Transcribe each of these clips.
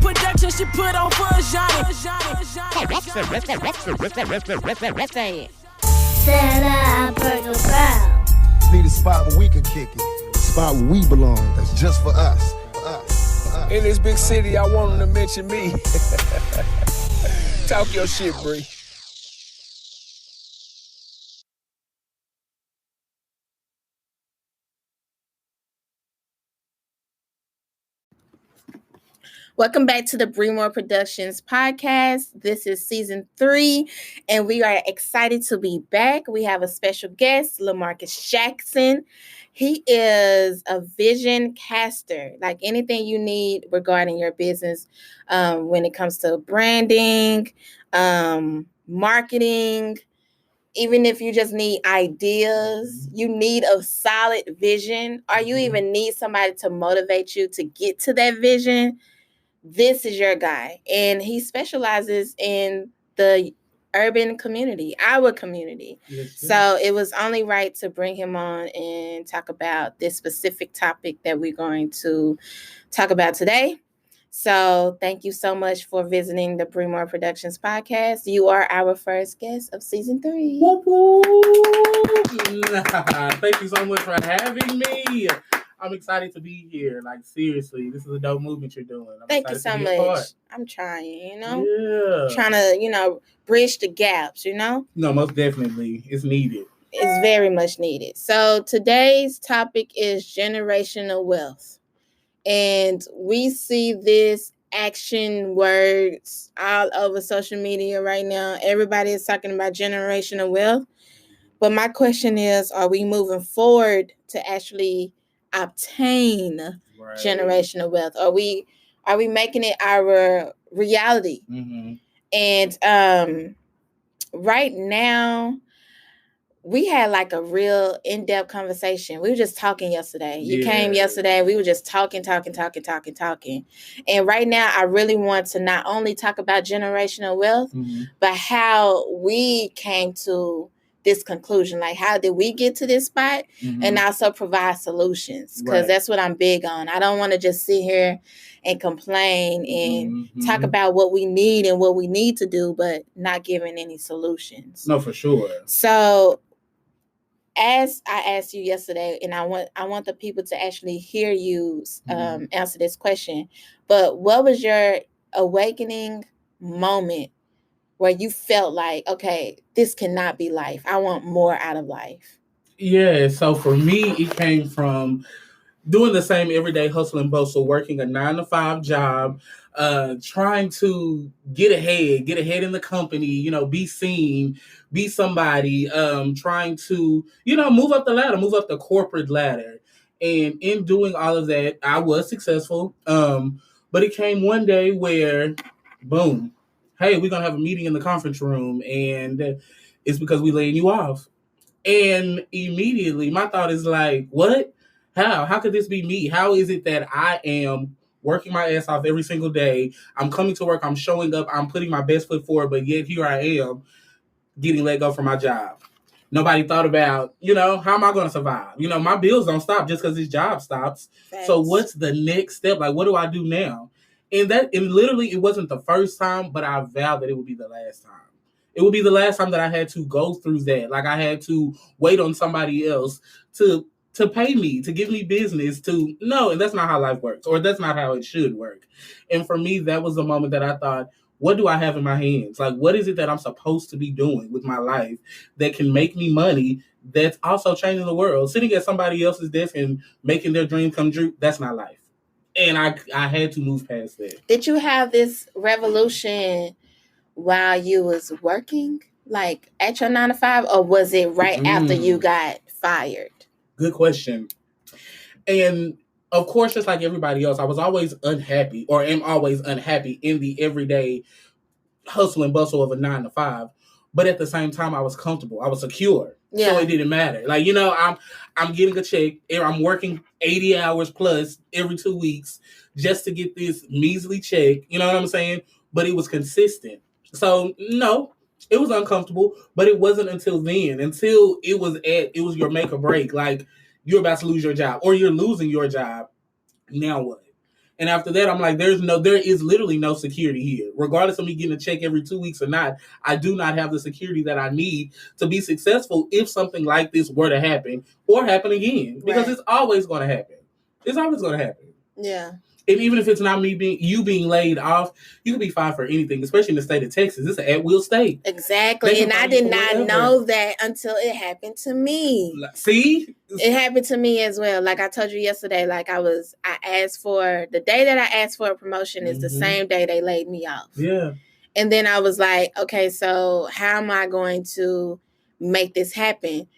production she put on for Johnny. Set up, Burger Brown. Need a spot where we can kick it. A spot where we belong. That's just for us. In this big city, I want them to mention me. Talk your shit, Bree. Welcome back to the Bree Productions podcast. This is season 3, and we are excited to be back. We have a special guest, LaMarcus Jackson. He is a vision caster, like anything you need regarding your business when it comes to branding, marketing. Even if you just need ideas, you need a solid vision, or you even need somebody to motivate you to get to that vision. This is your guy. And he specializes in the urban community, our community. Yes, so it was only right to bring him on and talk about this specific topic that we're going to talk about today. So thank you so much for visiting the Bree Productions podcast. You are our first guest of season 3. Thank you so much for having me. I'm excited to be here. Like, seriously, this is a dope movement you're doing. Thank you so much. I'm trying, trying to, bridge the gaps, No, most definitely. It's needed. It's very much needed. So today's topic is generational wealth. And we see this action words all over social media right now. Everybody is talking about generational wealth. But my question is, are we moving forward to actually obtain generational wealth? Are we making it our reality? Mm-hmm. And right now, we had like a real in-depth conversation. We were just talking yesterday. You came yesterday. We were just talking. And right now, I really want to not only talk about generational wealth, but how we came to this conclusion. Like, how did we get to this spot? And also provide solutions, because that's what I'm big on. I don't want to just sit here and complain and talk about what we need and what we need to do, but not giving any solutions. No, for sure. So as I asked you yesterday, and I want the people to actually hear you answer this question, but what was your awakening moment where you felt like, okay, this cannot be life. I want more out of life? Yeah, so for me, it came from doing the same everyday hustle and bustle, working a 9-to-5 job, trying to get ahead in the company, be seen, be somebody, trying to, move up the ladder, move up the corporate ladder. And in doing all of that, I was successful. But it came one day where, boom, hey, we're going to have a meeting in the conference room, and it's because we laying you off. And immediately my thought is like, what? How could this be me? How is it that I am working my ass off every single day? I'm coming to work. I'm showing up. I'm putting my best foot forward. But yet here I am getting let go from my job. Nobody thought about, how am I going to survive? My bills don't stop just because this job stops. Thanks. So what's the next step? Like, what do I do now? And literally, it wasn't the first time, but I vowed that it would be the last time. It would be the last time that I had to go through that. Like, I had to wait on somebody else to pay me, to give me business, and that's not how life works, or that's not how it should work. And for me, that was the moment that I thought, what do I have in my hands? Like, what is it that I'm supposed to be doing with my life that can make me money, that's also changing the world? Sitting at somebody else's desk and making their dream come true, that's not life. And I had to move past that. Did you have this revolution while you was working, like at your 9-to-5, or was it right after you got fired? Good question. And of course, just like everybody else, I was always unhappy, or am always unhappy in the everyday hustle and bustle of a 9-to-5. But at the same time, I was comfortable. I was secure. Yeah. So it didn't matter. Like, I'm getting a check. I'm working 80 hours plus every 2 weeks just to get this measly check. You know what I'm saying? But it was consistent. So, no, it was uncomfortable, but it wasn't until it was your make or break. Like, you're about to lose your job, or you're losing your job. Now what? And after that, I'm like, there is literally no security here. Regardless of me getting a check every 2 weeks or not, I do not have the security that I need to be successful if something like this were to happen or happen again. Because it's always going to happen. It's always going to happen. Yeah. And even if it's not you being laid off, you can be fined for anything, especially in the state of Texas. It's an at-will state. Exactly. And I did not know that until it happened to me. See? It happened to me as well. Like I told you yesterday, like I asked for, the day that I asked for a promotion is the same day they laid me off. Yeah. And then I was like, okay, so how am I going to make this happen?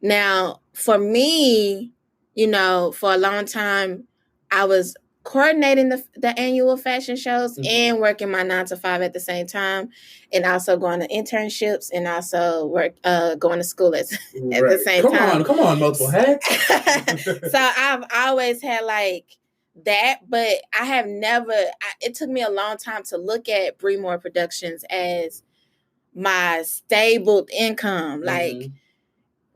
Now, for me, for a long time, I was coordinating the annual fashion shows and working my 9 to 5 at the same time, and also going to internships and also going to school at the same time. Come on, multiple hats. So I've always had like that, but I have never. It took me a long time to look at Bree Moore Productions as my stable income. Like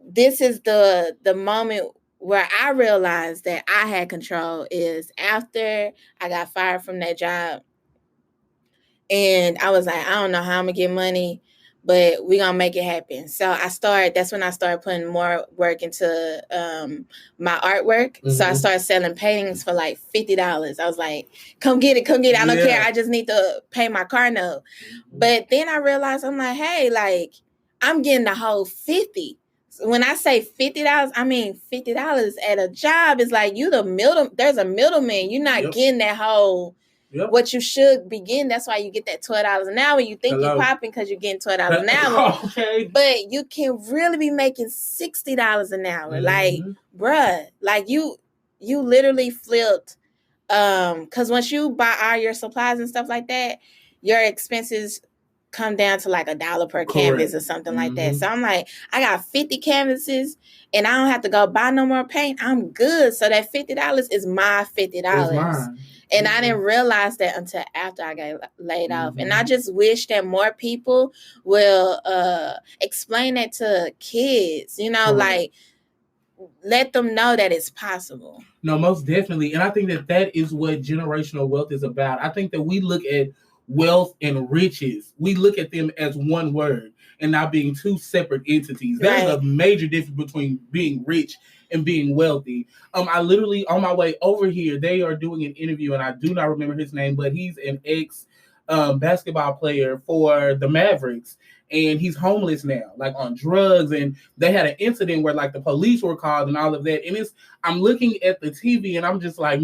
this is the moment where I realized that I had control is after I got fired from that job. And I was like, I don't know how I'm going to get money, but we're going to make it happen. So that's when I started putting more work into my artwork. So I started selling paintings for like $50. I was like, come get it. I don't care. I just need to pay my car note. But then I realized, I'm like, hey, like I'm getting the whole 50. When I say $50, I mean $50 at a job is like there's a middleman. You're not getting that whole what you should be getting. That's why you get that $12 an hour. You think you're popping because you're getting $12 an hour. Okay. But you can really be making $60 an hour. Like, bruh, like you literally flipped. Because once you buy all your supplies and stuff like that, your expenses come down to like $1 per canvas or something like that. So I'm like, I got 50 canvases and I don't have to go buy no more paint. I'm good. So that $50 is my $50. And I didn't realize that until after I got laid off. And I just wish that more people will explain that to kids, like let them know that it's possible. No, most definitely. And I think that is what generational wealth is about. I think that we look at wealth and riches, we look at them as one word and not being two separate entities. There's a major difference between being rich and being wealthy. I literally, on my way over here, they are doing an interview, and I do not remember his name, but he's an ex basketball player for the Mavericks, and he's homeless now, like on drugs, and they had an incident where like the police were called and all of that, and I'm looking at the TV and I'm just like,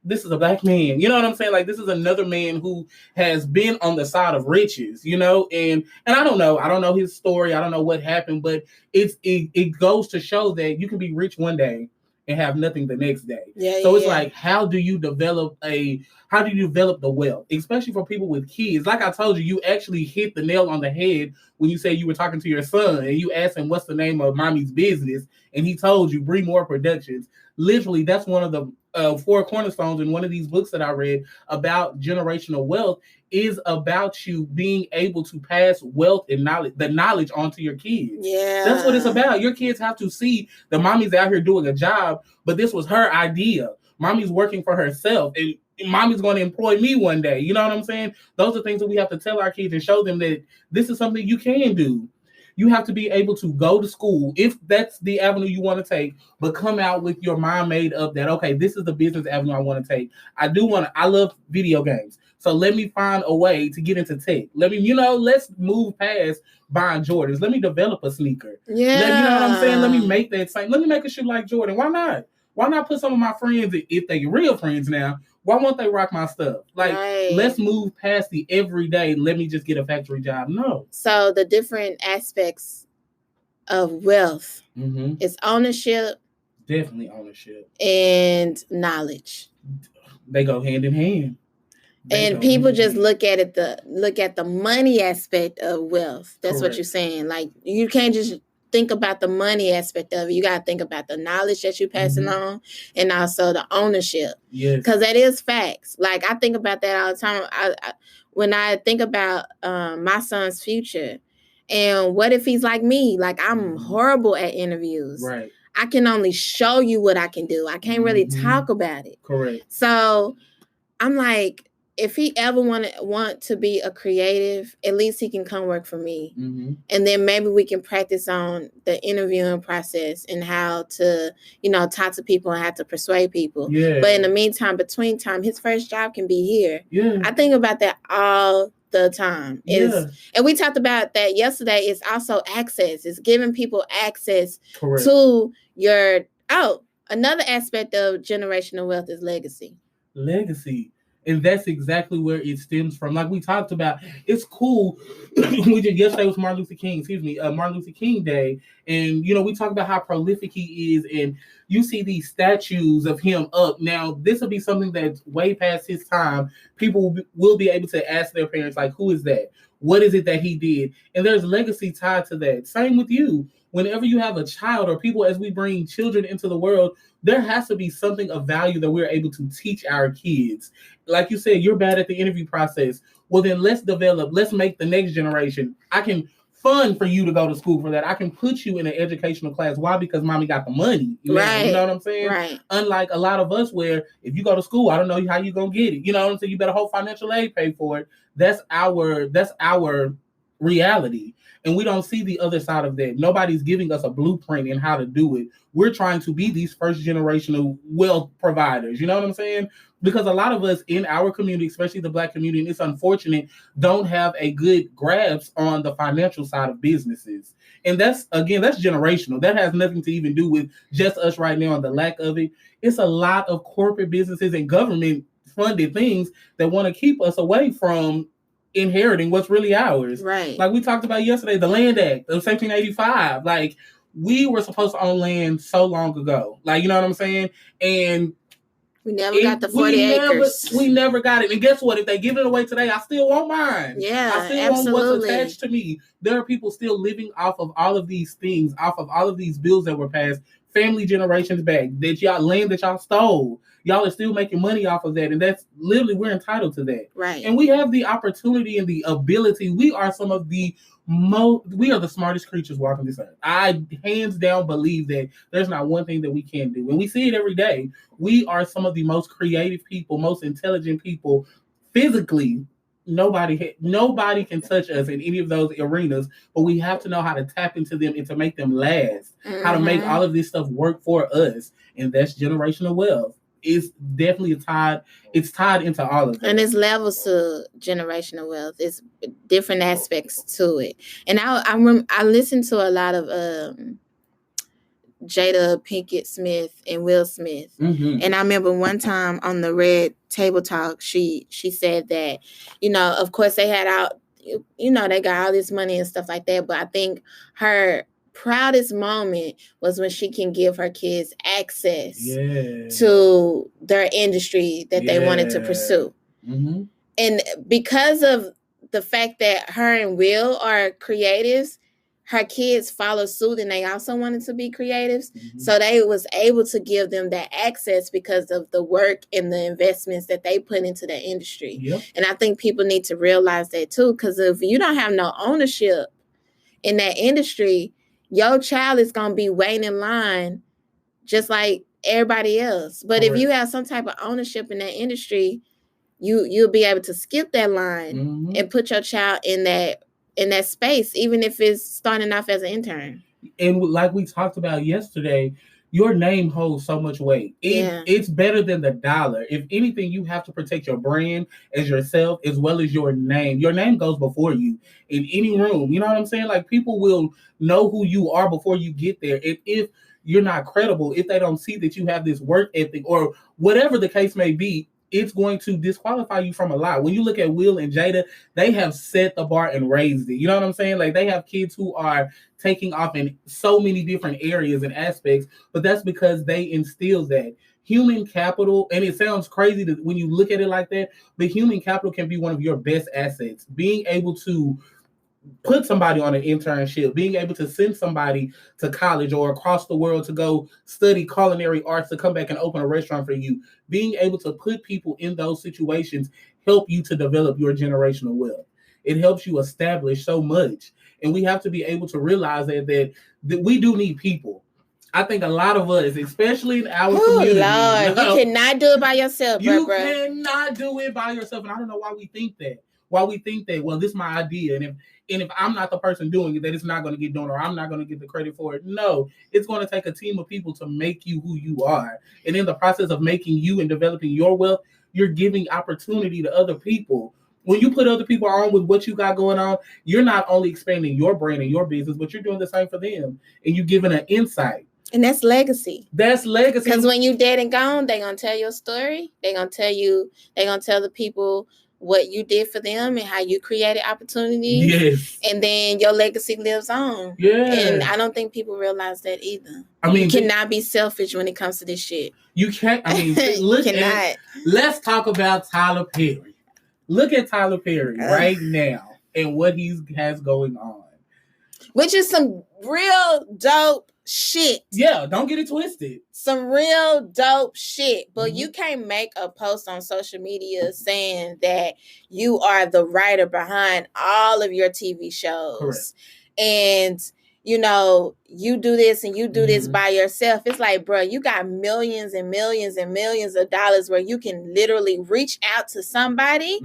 this is a black man, you know what I'm saying? Like, this is another man who has been on the side of riches, and I don't know his story. I don't know what happened, but it goes to show that you can be rich one day and have nothing the next day. So it's like, how do you develop the wealth, especially for people with kids? Like I told you, you actually hit the nail on the head when you say you were talking to your son and you asked him what's the name of mommy's business, and he told you Bree Moore Productions. Literally, that's one of the 4 cornerstones in one of these books that I read about generational wealth, is about you being able to pass wealth and knowledge onto your kids. Yeah. That's what it's about. Your kids have to see the mommy's out here doing a job, but this was her idea. Mommy's working for herself, and mommy's going to employ me one day. You know what I'm saying? Those are things that we have to tell our kids and show them that this is something you can do. You have to be able to go to school, if that's the avenue you want to take, but come out with your mind made up that, okay, this is the business avenue I want to take. I love video games. So let me find a way to get into tech. Let's move past buying Jordans. Let me develop a sneaker. Yeah. You know what I'm saying? Let me make that same. Let me make a shoe like Jordan. Why not? Why not put some of my friends, if they real friends now, why won't they rock my stuff? Like, let's move past the everyday, let me just get a factory job. No. So the different aspects of wealth is ownership. Definitely ownership. And knowledge. They go hand in hand. And people just look at the money aspect of wealth. That's Correct. What you're saying. Like, you can't just think about the money aspect of it. You got to think about the knowledge that you're passing on, and also the ownership. Yes. Because that is facts. Like, I think about that all the time. When I think about my son's future, and what if he's like me? Like, I'm horrible at interviews. Right. I can only show you what I can do. I can't really talk about it. Correct. So I'm like, if he ever want to be a creative, at least he can come work for me. Mm-hmm. And then maybe we can practice on the interviewing process and how to, talk to people and how to persuade people. Yeah. But in the meantime, between time, his first job can be here. Yeah. I think about that all the time. And we talked about that yesterday. It's also access. It's giving people access Correct. to your, another aspect of generational wealth is legacy. Legacy. And that's exactly where it stems from. Like we talked about, it's cool. We did yesterday was Martin Luther King Day. And, we talked about how prolific he is. And you see these statues of him up. Now, this will be something that's way past his time. People will be able to ask their parents, like, who is that? What is it that he did? And there's legacy tied to that. Same with you. Whenever you have a child or people, as we bring children into the world, there has to be something of value that we're able to teach our kids. Like you said, you're bad at the interview process. Well, then let's make the next generation. I can fund for you to go to school for that. I can put you in an educational class. Why? Because mommy got the money. Right. You know what I'm saying? Right. Unlike a lot of us where if you go to school, I don't know how you're going to get it. You know what I'm saying? You better hope financial aid pay for it. That's our reality. And we don't see the other side of that. Nobody's giving us a blueprint in how to do it. We're trying to be these first generational wealth providers. You know what I'm saying? Because a lot of us in our community, especially the Black community, and it's unfortunate, don't have a good grasp on the financial side of businesses. And that's generational. That has nothing to even do with just us right now and the lack of it. It's a lot of corporate businesses and government funded things that want to keep us away from inheriting what's really ours. Right. Like we talked about yesterday, the Land Act of 1785. Like, we were supposed to own land so long ago. Like, you know what I'm saying? And we never got the 40 acres. We never got it. And guess what? If they give it away today, I still want mine. Yeah, I still absolutely. want what's attached to me. There are people still living off of all of these things, off of all of these bills that were passed, family generations back, land that y'all stole. Y'all are still making money off of that. And that's literally, we're entitled to that. Right. And we have the opportunity and the ability. We are the smartest creatures walking this earth. I hands down believe that there's not one thing that we can't do. And we see it every day. We are some of the most creative people, most intelligent people physically. Nobody can touch us in any of those arenas, but we have to know how to tap into them and to make them last, how to make all of this stuff work for us. And that's generational wealth. It's definitely tied into all of it. And it's levels to generational wealth. It's different aspects to it. And I listened to a lot of Jada Pinkett Smith and Will Smith. Mm-hmm. And I remember one time on the Red Table Talk, she said that, of course they had they got all this money and stuff like that. But I think her proudest moment was when she can give her kids access to their industry that they wanted to pursue. Mm-hmm. And because of the fact that her and Will are creatives, her kids follow suit and they also wanted to be creatives. Mm-hmm. So they was able to give them that access because of the work and the investments that they put into the industry. Yep. And I think people need to realize that too, because if you don't have no ownership in that industry, your child is going to be waiting in line just like everybody else. But if you have some type of ownership in that industry, you'll be able to skip that line and put your child in that space, even if it's starting off as an intern. And like we talked about yesterday, your name holds so much weight. It's better than the dollar. If anything, you have to protect your brand as yourself as well as your name. Your name goes before you in any room. You know what I'm saying? Like, people will know who you are before you get there. And if you're not credible, if they don't see that you have this work ethic or whatever the case may be, it's going to disqualify you from a lot. When you look at Will and Jada, they have set the bar and raised it. You know what I'm saying? Like, they have kids who are taking off in so many different areas and aspects, but that's because they instill that. Human capital, and it sounds crazy when you look at it like that, but human capital can be one of your best assets. Being able to put somebody on an internship, being able to send somebody to college or across the world to go study culinary arts to come back and open a restaurant for you, being able to put people in those situations help you to develop your generational wealth. It helps you establish so much. And we have to be able to realize that we do need people. I think a lot of us, especially in our Oh community, Lord, you cannot do it by yourself, you bro. cannot do it by yourself, and I don't know why we think that. Why we think that? Well, this is my idea, and if I'm not the person doing it, that it's not going to get done, or I'm not going to get the credit for it. No, it's going to take a team of people to make you who you are, and in the process of making you and developing your wealth, you're giving opportunity to other people. When you put other people on with what you got going on, you're not only expanding your brand and your business, but you're doing the same for them, and you're giving an insight. And that's legacy. That's legacy. Because when you dead and gone, they're going to tell your story. They're going to tell the people what you did for them and how you created opportunities. Yes. And then your legacy lives on. Yeah. And I don't think people realize that either. I mean, you cannot be selfish when it comes to this shit. You can't. I mean, look at. Let's talk about Tyler Perry. Look at Tyler Perry right now and what he has going on. Which is some real dope shit. Yeah, don't get it twisted. Some real dope shit. But you can't make a post on social media saying that you are the writer behind all of your TV shows. Correct. And, you know, you do this and you do this by yourself. It's like, bro, you got millions and millions and millions of dollars where you can literally reach out to somebody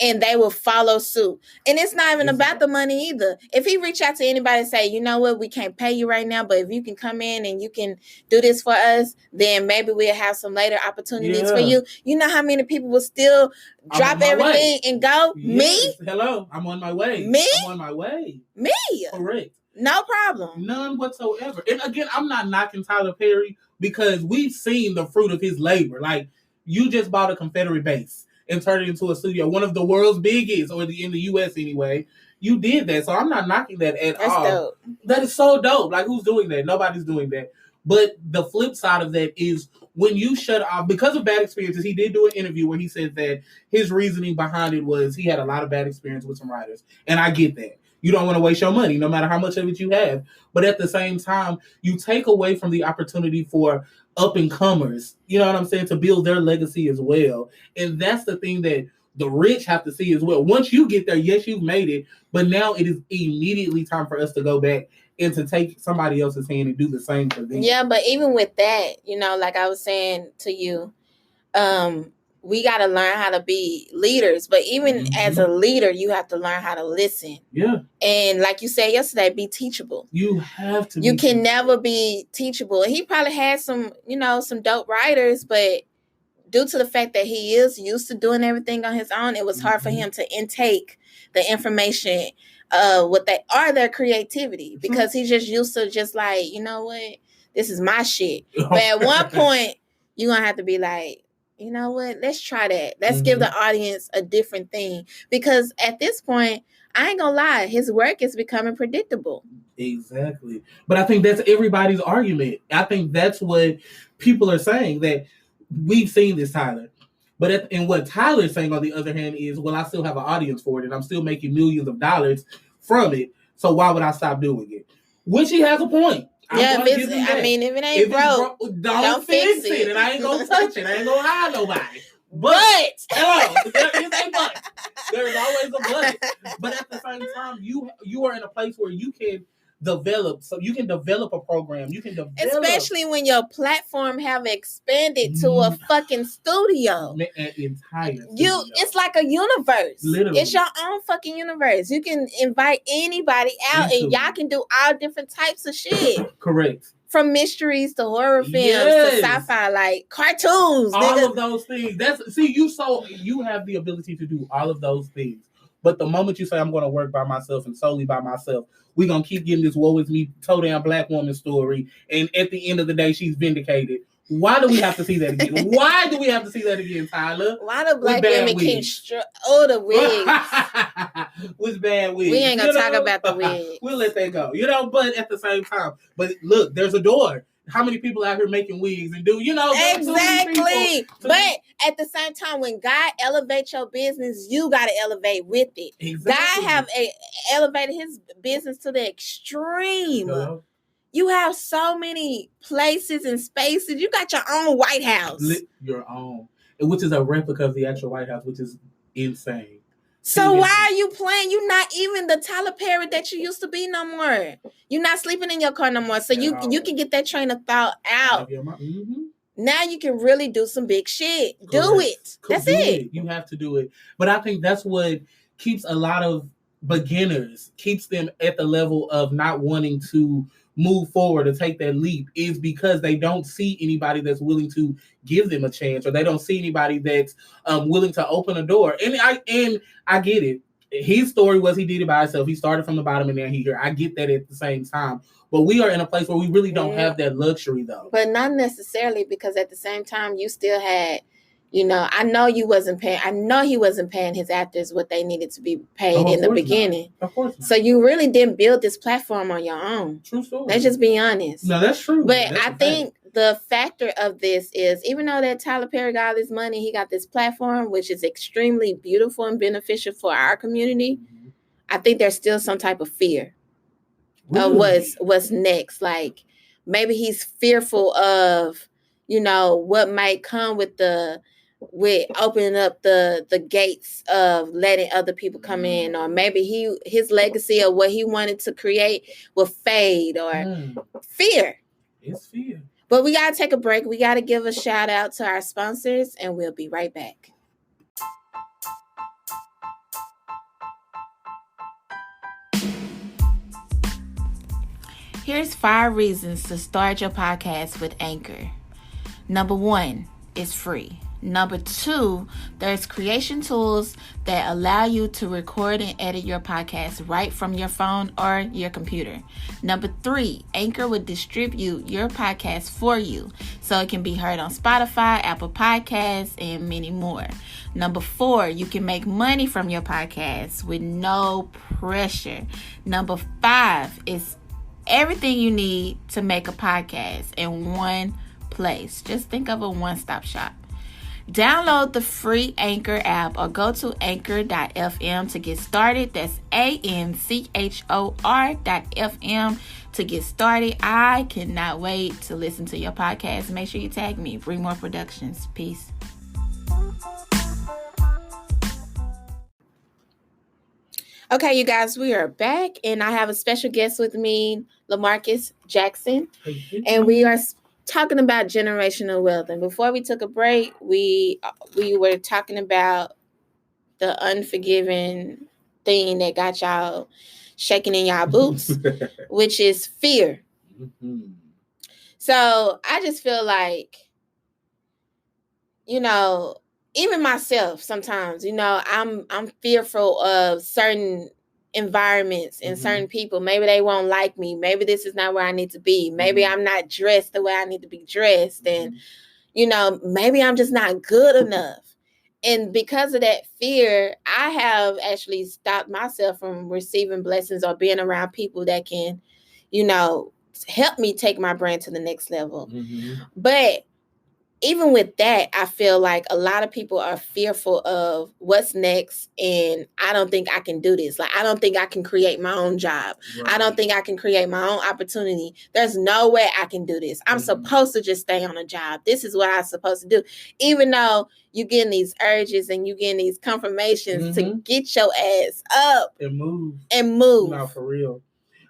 and they will follow suit. And it's not even about the money either. If he reach out to anybody and say, you know what, we can't pay you right now, but if you can come in and you can do this for us, then maybe we'll have some later opportunities for you. You know how many people will still drop everything and go? Me? Hello, I'm on my way. Me? I'm on my way. Me? Correct. No problem. None whatsoever. And again, I'm not knocking Tyler Perry because we've seen the fruit of his labor. Like, you just bought a Confederate base and turned it into a studio, one of the world's biggest, or in the U.S. anyway. You did that, so I'm not knocking that at all. That's dope. That is so dope. Like, who's doing that? Nobody's doing that. But the flip side of that is when you shut off, because of bad experiences, he did do an interview where he said that his reasoning behind it was he had a lot of bad experience with some writers. And I get that. You don't want to waste your money, no matter how much of it you have. But at the same time, you take away from the opportunity for up-and-comers, you know what I'm saying, to build their legacy as well. And that's the thing that the rich have to see as well. Once you get there, yes, you've made it, but now it is immediately time for us to go back and to take somebody else's hand and do the same for them. Yeah, but even with that, you know, like I was saying to you, we got to learn how to be leaders. But even as a leader, you have to learn how to listen. Yeah. And like you said yesterday, be teachable. You have to. You can never be teachable. And he probably had some, you know, some dope writers, but due to the fact that he is used to doing everything on his own, it was hard for him to intake the information, what they are, their creativity, because he's just used to just like, you know what, this is my shit. But at one point, you're going to have to be like, you know what, let's try that. Let's give the audience a different thing. Because at this point, I ain't going to lie, his work is becoming predictable. Exactly. But I think that's everybody's argument. I think that's what people are saying, that we've seen this, Tyler. But and what Tyler's saying, on the other hand, is, well, I still have an audience for it, and I'm still making millions of dollars from it, so why would I stop doing it? Which he has a point. Yeah, if it ain't broke, don't fix it. And I ain't going to touch it. I ain't going to hire nobody. But hello, there is a but. There is always a but. But at the same time, you are in a place where you can develop, so you can develop a program. You can develop, especially when your platform have expanded to a fucking studio. An entire studio. It's like a universe. Literally. It's your own fucking universe. You can invite anybody out and y'all can do all different types of shit. Correct. From mysteries to horror films to sci-fi, like cartoons. All of those things. You have the ability to do all of those things. But the moment you say, I'm going to work by myself and solely by myself, we're going to keep getting this woe is me, toe down black woman story. And at the end of the day, she's vindicated. Why do we have to see that again? Why do we have to see that again, Tyler? Why do black women keep the wigs? With bad wigs. We ain't going to talk about the wigs. We'll let that go. But at the same time, but look, there's a door. How many people out here making wigs and do, Exactly. But at the same time, when God elevates your business, you got to elevate with it. Exactly. God have elevated his business to the extreme. Hello? You have so many places and spaces. You got your own White House. Your own. Which is a replica of the actual White House, which is insane. So why are you playing? You're not even the Tyler Perry that you used to be no more. You're not sleeping in your car no more. So you can get that train of thought out. Now you can really do some big shit. Correct. Do it. That's it. You have to do it. But I think that's what keeps a lot of beginners, keeps them at the level of not wanting to move forward or take that leap, is because they don't see anybody that's willing to give them a chance, or they don't see anybody that's willing to open a door. And I get it. His story was he did it by himself. He started from the bottom and now he's here. I get that at the same time. But we are in a place where we really don't have that luxury, though. But not necessarily, because at the same time, you still had, I know he wasn't paying his actors what they needed to be paid in the beginning. Of course not. So you really didn't build this platform on your own. True story. Let's just be honest. No, that's true. But I think the factor of this is, even though that Tyler Perry got all this money, he got this platform, which is extremely beautiful and beneficial for our community. Mm-hmm. I think there's still some type of fear of what's next. Like, maybe he's fearful of, what might come with opening up the gates of letting other people come in, or maybe his legacy of what he wanted to create will fade, or fear. It's fear. But we got to take a break. We got to give a shout out to our sponsors, and we'll be right back. Here's 5 reasons to start your podcast with Anchor. Number 1, it's free. Number 2, there's creation tools that allow you to record and edit your podcast right from your phone or your computer. Number 3, Anchor will distribute your podcast for you so it can be heard on Spotify, Apple Podcasts, and many more. Number 4, you can make money from your podcast with no pressure. Number 5 is everything you need to make a podcast in one place. Just think of a one-stop shop. Download the free Anchor app or go to anchor.fm to get started. That's ANCHOR.FM to get started. I cannot wait to listen to your podcast. Make sure you tag me. Bring more productions. Peace. Okay, you guys, we are back, and I have a special guest with me, LaMarcus Jackson, and we are talking about generational wealth. And before we took a break, we were talking about the unforgiving thing that got y'all shaking in y'all boots, which is fear. Mm-hmm. So I just feel like, even myself sometimes, I'm fearful of certain environments and certain people. Maybe they won't like me. Maybe this is not where I need to be. Maybe I'm not dressed the way I need to be dressed. And, maybe I'm just not good enough. And because of that fear, I have actually stopped myself from receiving blessings or being around people that can, help me take my brand to the next level. Mm-hmm. But even with that, I feel like a lot of people are fearful of what's next, and I don't think I can do this. Like, I don't think I can create my own job. Right. I don't think I can create my own opportunity. There's no way I can do this. I'm supposed to just stay on a job. This is what I'm supposed to do. Even though you're getting these urges and you're getting these confirmations to get your ass up and move. No, for real.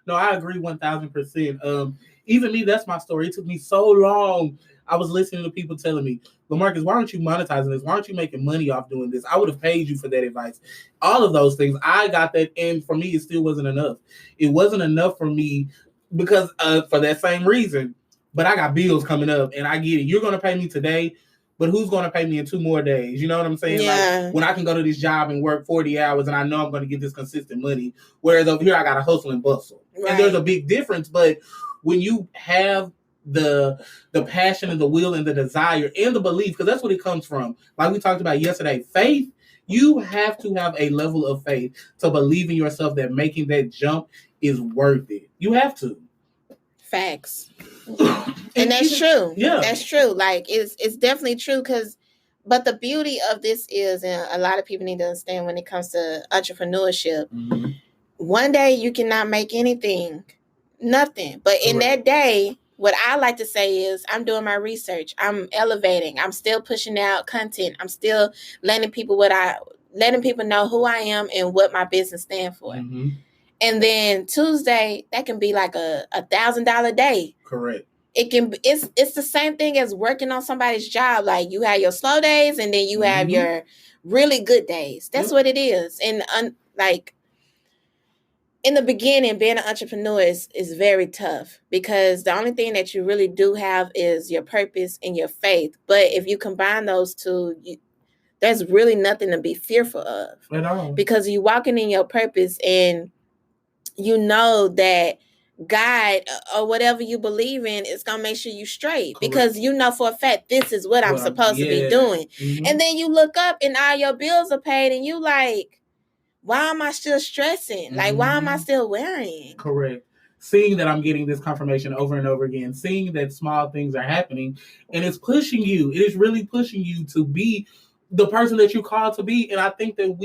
No, I agree 1,000%. Even me, that's my story. It took me so long. I was listening to people telling me, LaMarcus, why aren't you monetizing this? Why aren't you making money off doing this? I would have paid you for that advice. All of those things. I got that. And for me, it still wasn't enough. It wasn't enough for me because for that same reason. But I got bills coming up and I get it. You're going to pay me today, but who's going to pay me in 2 more days? You know what I'm saying? Yeah. Like, when I can go to this job and work 40 hours and I know I'm going to get this consistent money. Whereas over here, I got to hustle and bustle. Right. And there's a big difference. But when you have the passion and the will and the desire and the belief, because that's what it comes from. Like we talked about yesterday, faith, you have to have a level of faith to believe in yourself that making that jump is worth it. You have to. Facts. And that's true. Yeah. That's true. Like, it's definitely true but the beauty of this is, and a lot of people need to understand when it comes to entrepreneurship, one day you cannot make nothing. But in that day, what I like to say is I'm doing my research. I'm elevating. I'm still pushing out content. I'm still letting people letting people know who I am and what my business stands for. Mm-hmm. And then Tuesday, that can be like a $1,000 day. Correct. It's the same thing as working on somebody's job. Like you have your slow days and then you have your really good days. That's what it is. And like in the beginning, being an entrepreneur is very tough because the only thing that you really do have is your purpose and your faith. But if you combine those two, there's really nothing to be fearful of at all, because you're walking in your purpose and you know that God or whatever you believe in is going to make sure you straight. Correct. Because you know for a fact this is what I'm supposed to be doing. Mm-hmm. And then you look up and all your bills are paid and you like, why am I still stressing? Like, why am I still worrying? Correct. Seeing that I'm getting this confirmation over and over again, seeing that small things are happening, and it's pushing you. It is really pushing you to be the person that you call to be. And I think that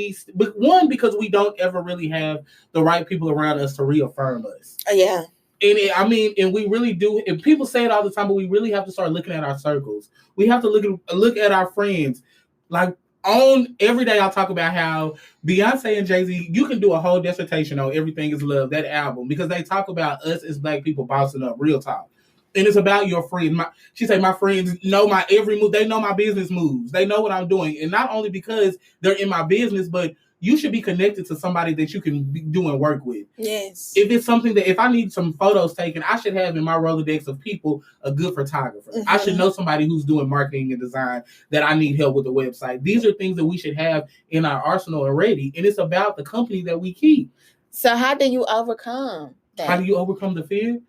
because we don't ever really have the right people around us to reaffirm us. Yeah. And we really do. And people say it all the time, but we really have to start looking at our circles. We have to look at our friends. Like on every day, I'll talk about how Beyonce and Jay-Z, you can do a whole dissertation on Everything Is Love, that album, because they talk about us as Black people bossing up, real talk. And it's about your friends. She said, my friends know my every move. They know my business moves. They know what I'm doing. And not only because they're in my business, but you should be connected to somebody that you can be doing work with. Yes. If it's something that, if I need some photos taken, I should have in my Rolodex of people a good photographer. Mm-hmm. I should know somebody who's doing marketing and design that I need help with the website. These are things that we should have in our arsenal already. And it's about the company that we keep. So how do you overcome that? How do you overcome the fear?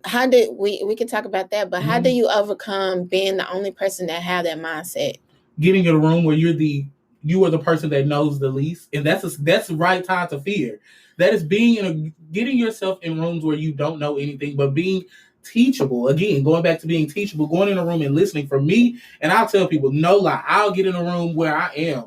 How did we can talk about that, but how do you overcome being the only person that have that mindset? Getting in a room where you are the person that knows the least, and that's the right time to fear. That is getting yourself in rooms where you don't know anything, but being teachable. Again, going back to being teachable, going in a room and listening. For me, and I'll tell people, no lie, I'll get in a room where I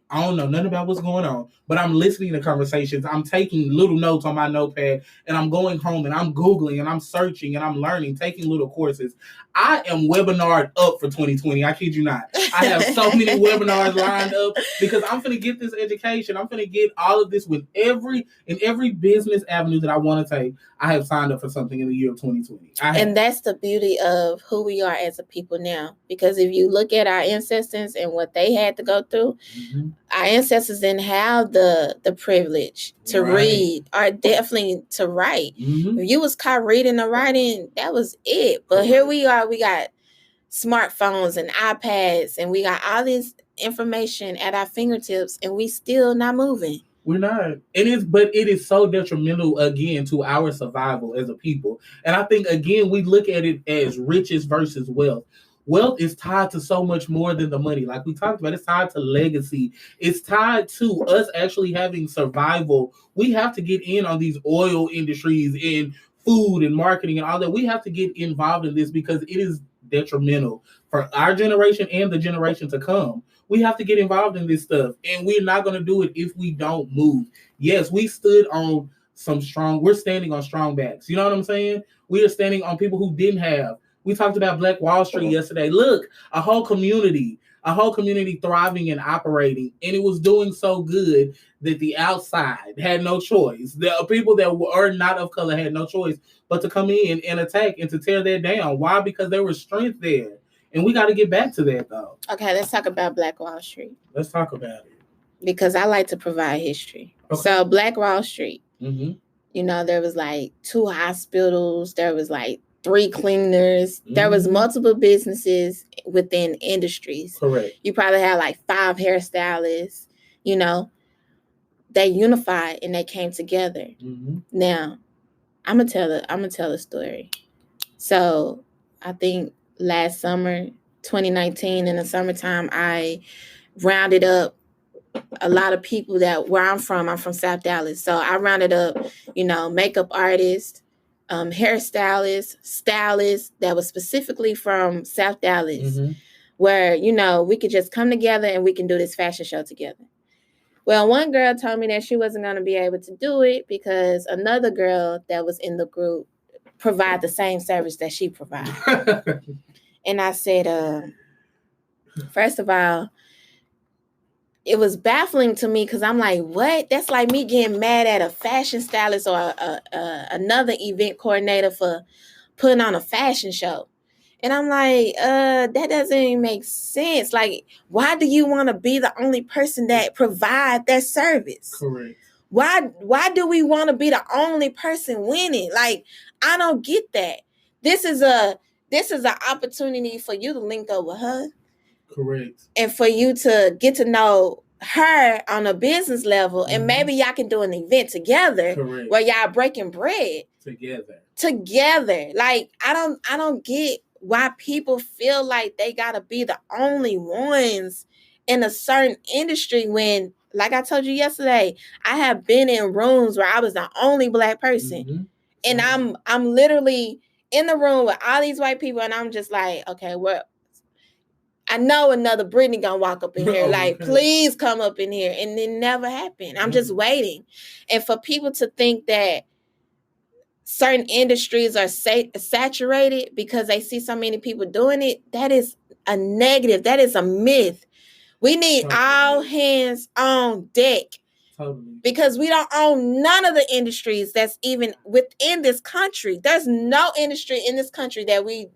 don't know nothing about what's going on, but I'm listening to conversations. I'm taking little notes on my notepad, and I'm going home and I'm Googling and I'm searching and I'm learning, taking little courses. I am webinared up for 2020. I kid you not. I have so many webinars lined up because I'm going to get this education. I'm going to get all of this in every business avenue that I want to take. I have signed up for something in the year of 2020. And that's the beauty of who we are as a people now. Because if you look at our ancestors and what they had to go through, our ancestors didn't have the privilege to read or definitely to write. If you was caught reading or writing, that was it. But here we are, we got smartphones and iPads and we got all this information at our fingertips and we still not moving. We're not. But it is so detrimental, again, to our survival as a people. And I think, again, we look at it as riches versus wealth. Wealth is tied to so much more than the money. Like we talked about, it's tied to legacy. It's tied to us actually having survival. We have to get in on these oil industries and food and marketing and all that. We have to get involved in this because it is detrimental for our generation and the generation to come. We have to get involved in this stuff, and we're not going to do it if we don't move. Yes, we're standing on strong backs. You know what I'm saying? We are standing on people who didn't have. We talked about Black Wall Street yesterday. Look, a whole community thriving and operating, and it was doing so good that the outside had no choice. The people that were not of color had no choice but to come in and attack and to tear that down. Why? Because there was strength there. And we got to get back to that, though. Okay, let's talk about Black Wall Street. Let's talk about it. Because I like to provide history. Okay. So Black Wall Street, there was like 2 hospitals. There was like 3 cleaners. There was multiple businesses within industries. Correct. You probably had like 5 hairstylists. They unified and they came together. Now, I'm gonna tell a story. So I think last summer, 2019, in the summertime, I rounded up a lot of people where I'm from South Dallas. So I rounded up, makeup artists, hairstylists, stylists that was specifically from South Dallas, where, we could just come together and we can do this fashion show together. Well, one girl told me that she wasn't going to be able to do it because another girl that was in the group provide the same service that she provided. And I said, first of all, it was baffling to me because I'm like, what? That's like me getting mad at a fashion stylist or another event coordinator for putting on a fashion show. And I'm like, that doesn't even make sense. Like, why do you want to be the only person that provide that service? Correct. Why do we want to be the only person winning? Like, I don't get that. This is an opportunity for you to link up with her. Correct. And for you to get to know her on a business level, and maybe y'all can do an event together. Correct. Where y'all breaking bread together. Like, I don't get why people feel like they gotta be the only ones in a certain industry when, like I told you yesterday, I have been in rooms where I was the only Black person. And I'm literally in the room with all these white people, and I'm just like, okay, well, I know another Brittany gonna walk up in here. Like, please come up in here. And it never happened. I'm just waiting. And for people to think that certain industries are saturated because they see so many people doing it, that is a negative. That is a myth. We need all hands on deck. Totally. Because we don't own none of the industries that's even within this country. There's no industry in this country that we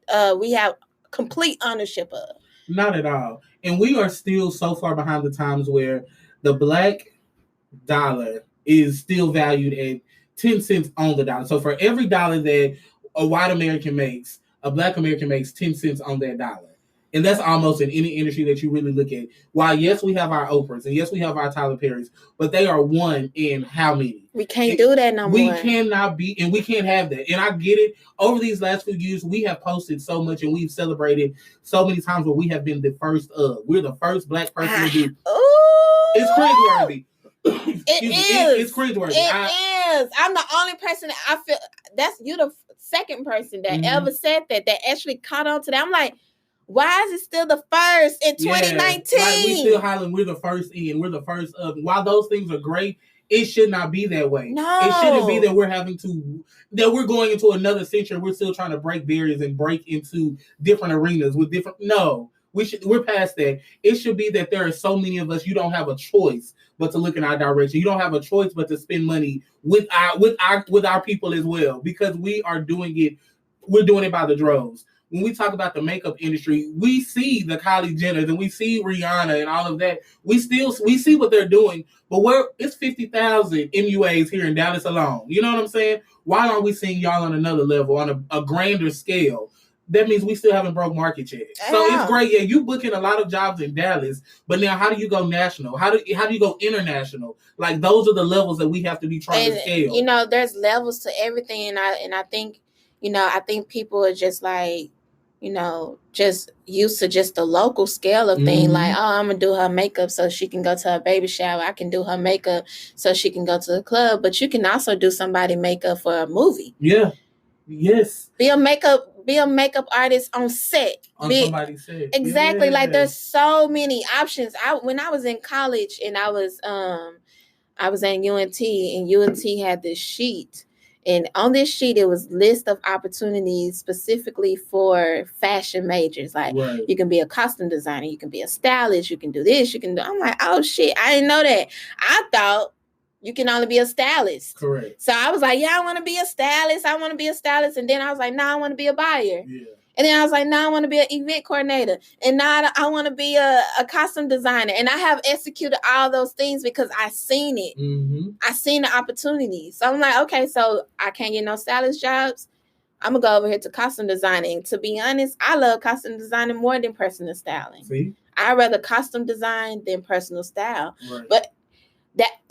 have complete ownership of. Not at all. And we are still so far behind the times where the Black dollar is still valued at 10 cents on the dollar. So for every dollar that a white American makes, a Black American makes 10 cents on that dollar. And that's almost in any industry that you really look at. While, yes, we have our Oprahs, and yes, we have our Tyler Perrys, but they are one in how many? We can't do that no more. We cannot be, and we can't have that. And I get it. Over these last few years, we have posted so much, and we've celebrated so many times where we have been the first of. We're the first Black person to do. It's cringeworthy. It's cringeworthy. It is. I'm the only person that I feel, that's you the second person that ever said that actually caught on to that. I'm like, why is it still the first in 2019? Like, we still hollering, we're the first in, we're the first of. While those things are great, it should not be that way. No. It shouldn't be that we're going into another century. We're still trying to break barriers and break into different arenas with different. No, we're past that. It should be that there are so many of us, you don't have a choice but to look in our direction. You don't have a choice but to spend money with our people as well, because we are doing it. We're doing it by the droves. When we talk about the makeup industry, we see the Kylie Jenners and we see Rihanna and all of that. We see what they're doing, but it's 50,000 MUAs here in Dallas alone. You know what I'm saying? Why aren't we seeing y'all on another level, on a grander scale? That means we still haven't broke market yet. So it's great. Yeah, you booking a lot of jobs in Dallas, but now how do you go national? How do you go international? Like, those are the levels that we have to be trying to scale. You know, there's levels to everything, and I think, I think people are just like, just used to just the local scale of thing. Like, oh, I'm going to do her makeup so she can go to her baby shower. I can do her makeup so she can go to the club. But you can also do somebody makeup for a movie. Yeah. Yes. Be a makeup artist on set. Somebody's set. Exactly. Yeah. Like, there's so many options. When I was in college and I was in UNT, and UNT had this sheet. And on this sheet, it was list of opportunities specifically for fashion majors. Like, you can be a costume designer, you can be a stylist, you can do this, you can do. I'm like, oh shit, I didn't know that. I thought you can only be a stylist. Correct. So I was like, yeah, I want to be a stylist. And then I was like, no, I want to be a buyer. Yeah. And then I was like, no, I want to be an event coordinator. And now I want to be a costume designer. And I have executed all those things because I seen it. I seen the opportunity. So I'm like, okay, so I can't get no stylist jobs. I'm going to go over here to costume designing. To be honest, I love costume designing more than personal styling. See? I'd rather costume design than personal style. Right. But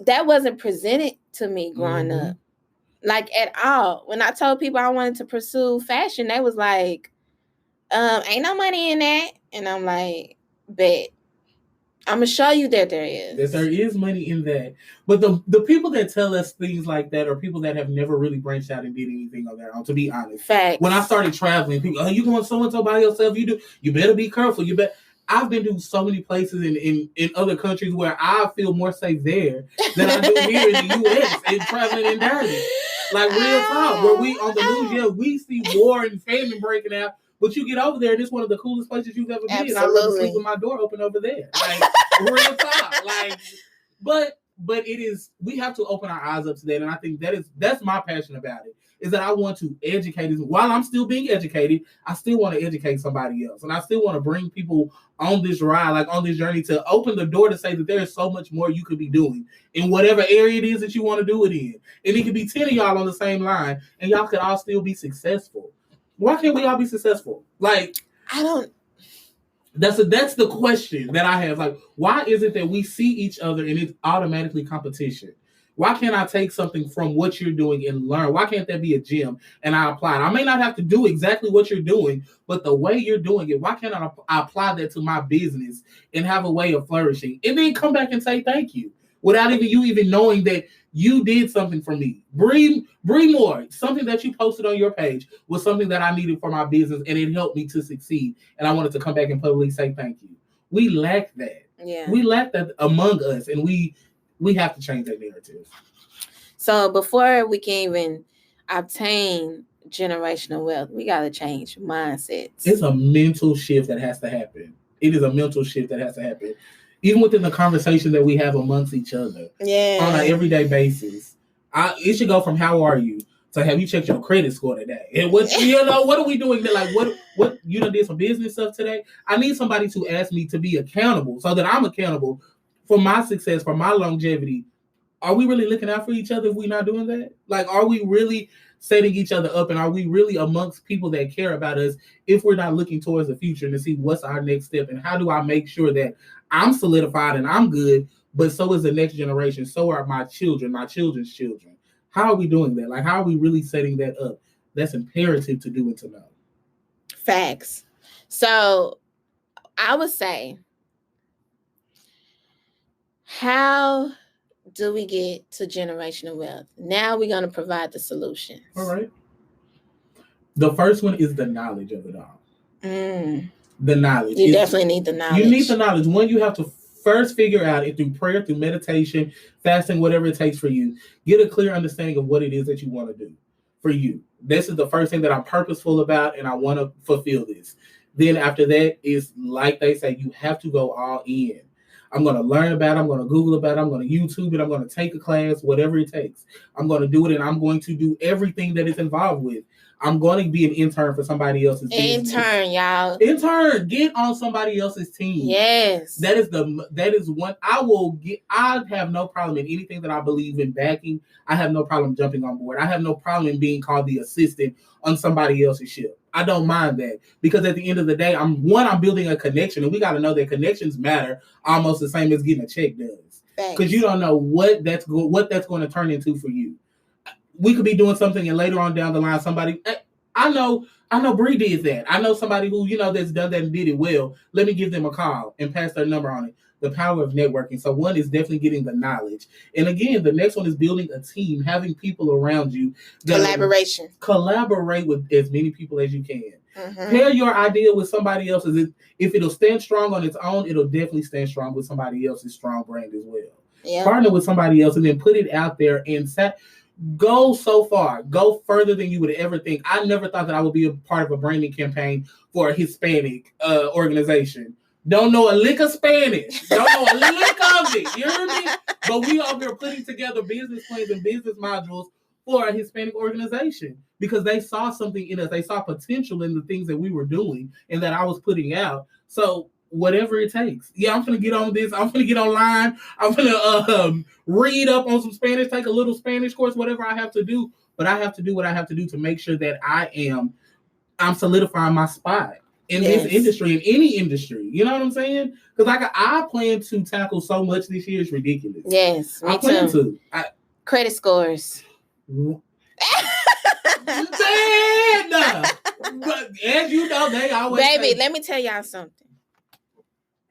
that wasn't presented to me growing up. Like, at all. When I told people I wanted to pursue fashion, they was like, ain't no money in that. And I'm like, bet. I'm going to show you that there is. That there is money in that. But the people that tell us things like that are people that have never really branched out and did anything on their own, to be honest. Facts. When I started traveling, people, you going so-and-so by yourself? You better be careful. I've been to so many places in other countries where I feel more safe there than I do here in the U.S. and traveling in Dallas. Like, real talk. Where we on the news, we see war and famine breaking out. But you get over there, and it's one of the coolest places you've ever been. I'd rather Absolutely. sleep with my door open over there. Like, real talk. Like, but it is, we have to open our eyes up to that. And I think that's my passion about it, is that I want to educate. While I'm still being educated, I still want to educate somebody else. And I still want to bring people on this ride, like on this journey, to open the door to say that there is so much more you could be doing in whatever area it is that you want to do it in. And it could be 10 of y'all on the same line, and y'all could all still be successful. Why can't we all be successful? Like, I don't. That's the question that I have. Like, why is it that we see each other and it's automatically competition? Why can't I take something from what you're doing and learn? Why can't that be a gym and I apply it? I may not have to do exactly what you're doing, but the way you're doing it, why can't I apply that to my business and have a way of flourishing? And then come back and say thank you without you even knowing that you did something for me. Bree Moore, something that you posted on your page was something that I needed for my business, and it helped me to succeed. And I wanted to come back and publicly say thank you. We lack that. Yeah. We lack that among us, and we have to change that narrative. So before we can even obtain generational wealth, we got to change mindsets. It's a mental shift that has to happen. It is a mental shift that has to happen. Even within the conversation that we have amongst each other on an everyday basis. It should go from how are you to have you checked your credit score today? And what are we doing? Like what you done did some business stuff today? I need somebody to ask me to be accountable so that I'm accountable for my success, for my longevity. Are we really looking out for each other if we're not doing that? Like, are we really setting each other up, and are we really amongst people that care about us if we're not looking towards the future and to see what's our next step, and how do I make sure that I'm solidified and I'm good, but so is the next generation, so are my children, my children's children. How are we doing that? Like, how are we really setting that up? That's imperative to do and to know. Facts. So I would say, how do we get to generational wealth? Now we're going to provide the solutions. All right. The first one is the knowledge of it all. The knowledge. You definitely need the knowledge. You need the knowledge. One, you have to first figure out it through prayer, through meditation, fasting, whatever it takes for you. Get a clear understanding of what it is that you want to do for you. This is the first thing that I'm purposeful about, and I want to fulfill this. Then after that is, like they say, you have to go all in. I'm going to learn about it. I'm going to Google about it. I'm going to YouTube it. I'm going to take a class, whatever it takes. I'm going to do it, and I'm going to do everything that it's involved with. I'm going to be an intern for somebody else's business. Intern, y'all. Intern, get on somebody else's team. Yes. That is one I will get. I have no problem in anything that I believe in backing. I have no problem jumping on board. I have no problem in being called the assistant on somebody else's ship. I don't mind that, because at the end of the day, I'm building a connection, and we got to know that connections matter almost the same as getting a check does. Because you don't know what that's going to turn into for you. We could be doing something, and later on down the line, somebody, I know Bree did that. I know somebody who, that's done that and did it well. Let me give them a call and pass their number on it. The power of networking. So one is definitely getting the knowledge. And again, the next one is building a team, having people around you. Collaboration. Collaborate with as many people as you can. Pair your idea with somebody else's. If it'll stand strong on its own, it'll definitely stand strong with somebody else's strong brand as well. Yeah. Partner with somebody else and then put it out there and go so far, go further than you would ever think. I never thought that I would be a part of a branding campaign for a Hispanic organization. Don't know a lick of Spanish. Don't know a lick of it. You hear me? But we over here putting together business plans and business modules for a Hispanic organization because they saw something in us. They saw potential in the things that we were doing and that I was putting out. So whatever it takes. Yeah, I'm going to get on this. I'm going to get online. I'm going to read up on some Spanish, take a little Spanish course, whatever I have to do. But I have to do what I have to do to make sure that I'm solidifying my spot in this industry, in any industry. You know what I'm saying? Because I plan to tackle so much this year. It's ridiculous. Yes, me I plan too. Credit scores. Man, but as you know, they always let me tell y'all something.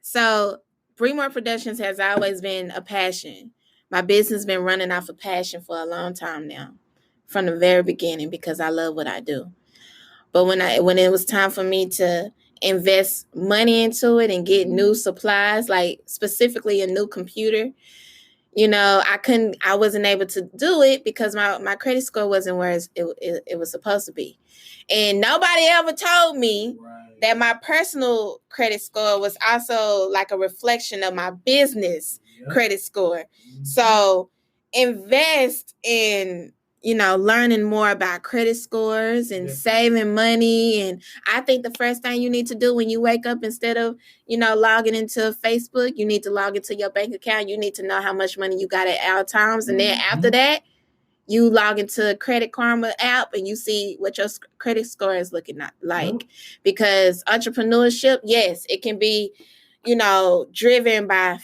So, Bree Moore Productions has always been a passion. My business has been running off of passion for a long time now, from the very beginning, because I love what I do. But when it was time for me to invest money into it and get new supplies, like specifically a new computer, I wasn't able to do it because my credit score wasn't where it was supposed to be. And nobody ever told me that my personal credit score was also like a reflection of my business credit score. So invest in, learning more about credit scores and saving money. And I think the first thing you need to do when you wake up, instead of, logging into Facebook, you need to log into your bank account. You need to know how much money you got at all times. And then after that, you log into Credit Karma app and you see what your credit score is looking like. Because entrepreneurship, yes, it can be, driven by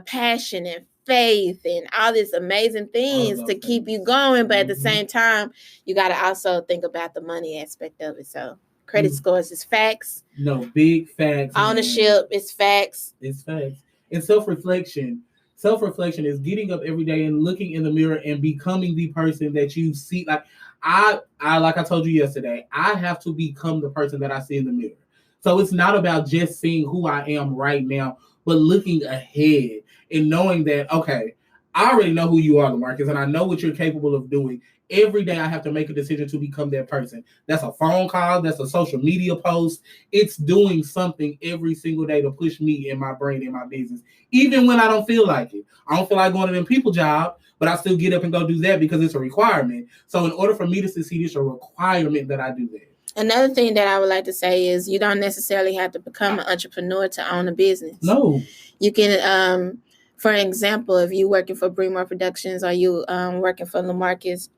passion and faith and all these amazing things to keep you going. But at the same time, you got to also think about the money aspect of it. So credit scores is facts. No, big facts. Ownership is facts. It's facts. And self-reflection. Self-reflection is getting up every day and looking in the mirror and becoming the person that you see. Like I like I told you yesterday, I have to become the person that I see in the mirror. So it's not about just seeing who I am right now, but looking ahead and knowing that, okay, I already know who you are, LaMarcus, and I know what you're capable of doing. Every day I have to make a decision to become that person. That's a phone call. That's a social media post. It's doing something every single day to push me in my brain, in my business, even when I don't feel like it. I don't feel like going to them people job, but I still get up and go do that because it's a requirement. So in order for me to succeed, it's a requirement that I do that. Another thing that I would like to say is you don't necessarily have to become an entrepreneur to own a business. No. You can, for example, if you're working for Bree Productions or you working for LaMarcus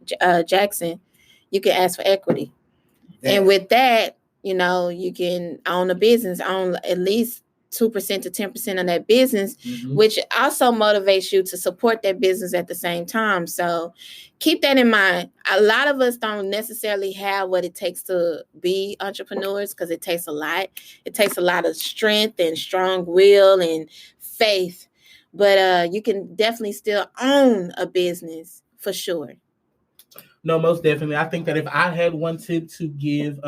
Jackson, you can ask for equity. And with that, you can own a business, own at least 2% to 10% of that business, which also motivates you to support that business at the same time. So keep that in mind. A lot of us don't necessarily have what it takes to be entrepreneurs because it takes a lot. It takes a lot of strength and strong will and faith. But you can definitely still own a business for sure. No, most definitely. I think that if I had one tip to give,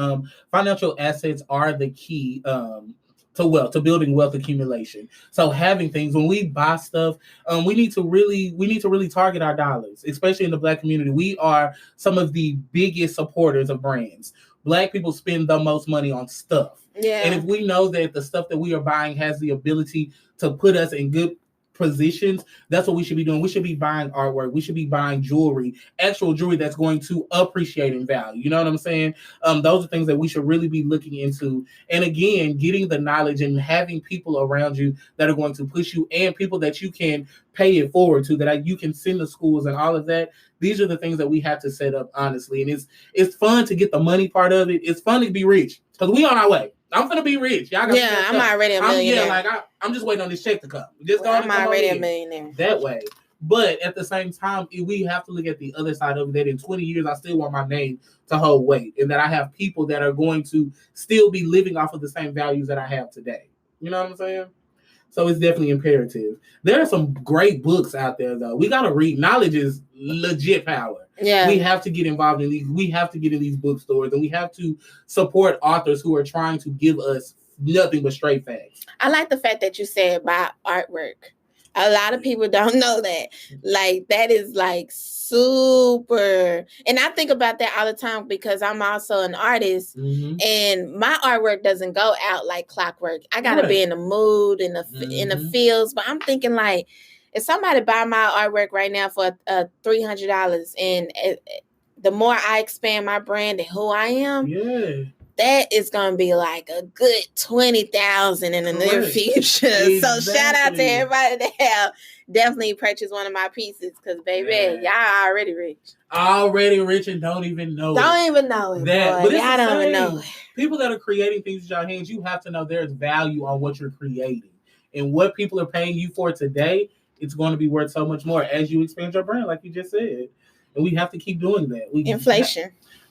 financial assets are the key to building wealth accumulation. So having things, when we buy stuff, we need to really target our dollars, especially in the Black community. We are some of the biggest supporters of brands. Black people spend the most money on stuff. Yeah. And if we know that the stuff that we are buying has the ability to put us in good positions, that's what we should be doing. We should be buying artwork. We should be buying jewelry, actual jewelry that's going to appreciate in value. You know what I'm saying? Those are things that we should really be looking into. And again, getting the knowledge and having people around you that are going to push you and people that you can pay it forward to, that you can send to schools and all of that. These are the things that we have to set up, honestly. And it's fun to get the money part of it. It's fun to be rich because we on our way. I'm gonna be rich. Y'all got I'm already a millionaire. I'm just waiting on this check to come. I'm already a millionaire. That way. But at the same time, we have to look at the other side of that. In 20 years, I still want my name to hold weight, and that I have people that are going to still be living off of the same values that I have today. You know what I'm saying? So it's definitely imperative. There are some great books out there, though. We gotta read. Knowledge is legit power. Yeah. We have to get involved in these. We have to get in these bookstores, and we have to support authors who are trying to give us nothing but straight facts. I like the fact that you said buy artwork. A lot of people don't know that. Like, that is like super. And I think about that all the time because I'm also an artist and my artwork doesn't go out like clockwork. I got to be in the mood, in the feels. But I'm thinking, like, if somebody buy my artwork right now for $300 and the more I expand my brand and who I am, that is going to be like a good 20,000 in the near future. Exactly. So shout out to everybody that have definitely purchased one of my pieces because, baby, y'all already rich. Already rich and don't even know Don't even know it, that, boy. Y'all don't even know it. People that are creating things with your hands, you have to know there's value on what you're creating. And what people are paying you for today, it's going to be worth so much more as you expand your brand, like you just said. And we have to keep doing that. Inflation.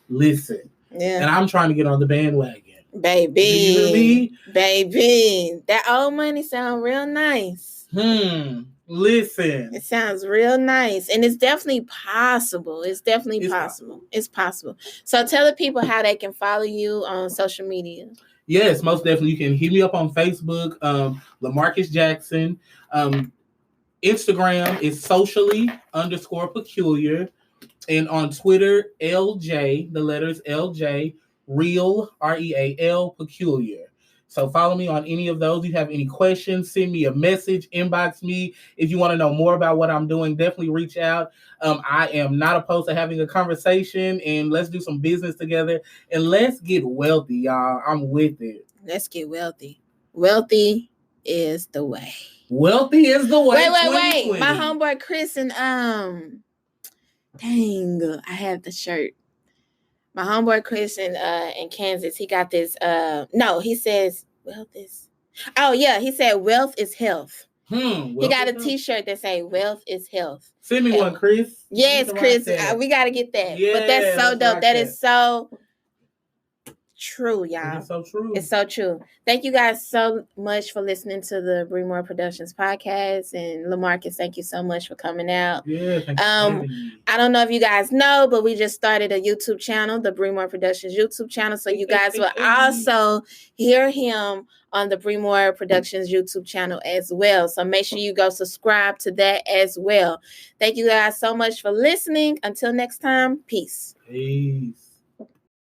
Listen. Yeah. And I'm trying to get on the bandwagon. Baby. Do you hear me? Baby. That old money sounds real nice. Listen. It sounds real nice. And it's definitely possible. It's possible. It's possible. So tell the people how they can follow you on social media. Yes, most definitely. You can hit me up on Facebook, LaMarcus Jackson. Instagram is socially_peculiar. And on Twitter, LJ, the letters LJ, real, REAL, peculiar. So follow me on any of those. If you have any questions, send me a message, inbox me. If you want to know more about what I'm doing, definitely reach out. I am not opposed to having a conversation, and let's do some business together. And let's get wealthy, y'all. I'm with it. Let's get wealthy. Wealthy is the way. Wealthy is the way. Wait. My homeboy Chris and dang, I have the shirt. My homeboy Chris in Kansas, he got this. No, he says wealth is. Oh yeah, he said wealth is health. He got a T-shirt that say wealth is health. Send me one, Chris. Yes, Chris. We gotta get that. Yeah, but that's so dope. That is so true, y'all. It's so true. It's so true. Thank you guys so much for listening to the Bree Productions podcast. And LaMarcus, thank you so much for coming out. Yeah, thank you. I don't know if you guys know, but we just started a YouTube channel, the Bree Productions YouTube channel. So you guys will also hear him on the Bree Productions YouTube channel as well. So make sure you go subscribe to that as well. Thank you guys so much for listening. Until next time, peace. Peace.